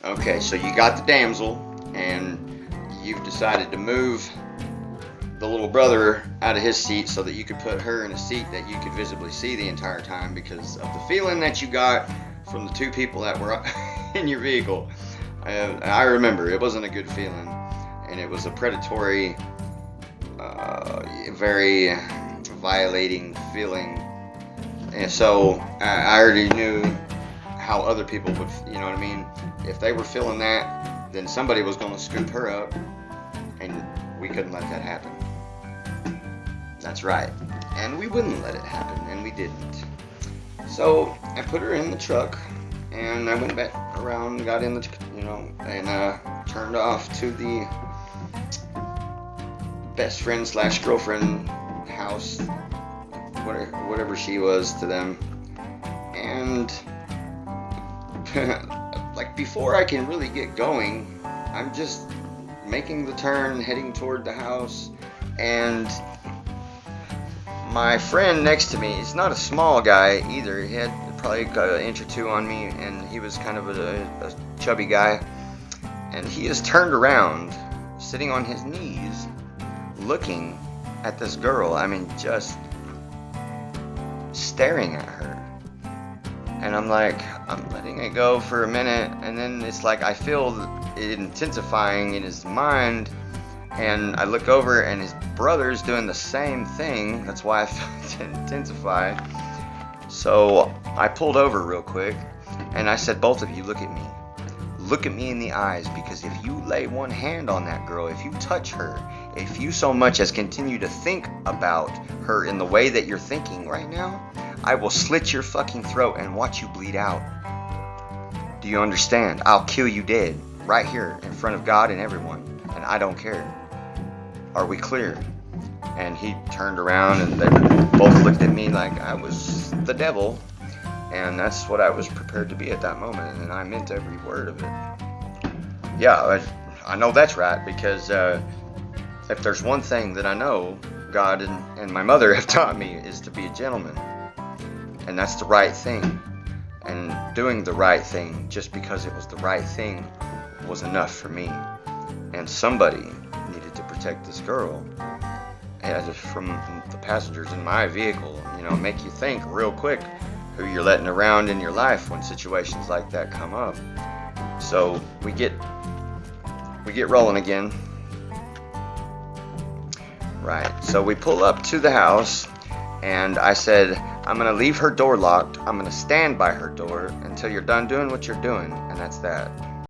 Okay, so you got the damsel, and you've decided to move the little brother out of his seat so that you could put her in a seat that you could visibly see the entire time because of the feeling that you got from the two people that were in your vehicle. I remember it wasn't a good feeling, and it was a predatory, very violating feeling. And so I already knew how other people would, you know what I mean? If they were feeling that, then somebody was going to scoop her up, and we couldn't let that happen. That's right. And we wouldn't let it happen, and we didn't. So I put her in the truck, and I went back around, got in the, and turned off to the best friend / girlfriend house, whatever she was to them. And like before I can really get going, I'm just making the turn, heading toward the house, and my friend next to me, he's not a small guy either. He had probably got an inch or two on me, and he was kind of a chubby guy. And he is turned around, sitting on his knees, looking at this girl. I mean, just staring at her. And I'm like, I'm letting it go for a minute, and then it's like I feel it intensifying in his mind, and I look over and his brother's doing the same thing. That's why I felt it intensify. So I pulled over real quick, and I said, both of you, look at me. Look at me in the eyes, because if you lay one hand on that girl, if you touch her, if you so much as continue to think about her in the way that you're thinking right now, I will slit your fucking throat and watch you bleed out. Do you understand? I'll kill you dead, right here in front of God and everyone, and I don't care. Are we clear? And he turned around, and they both looked at me like I was the devil, and that's what I was prepared to be at that moment, and I meant every word of it. Yeah, I know that's right, because if there's one thing that I know God and my mother have taught me, is to be a gentleman. And that's the right thing. And doing the right thing just because it was the right thing was enough for me. And somebody needed to protect this girl from the passengers in my vehicle. Make you think real quick who you're letting around in your life when situations like that come up. So we get rolling again. Right. So we pull up to the house, and I said, I'm going to leave her door locked. I'm going to stand by her door until you're done doing what you're doing, and that's that.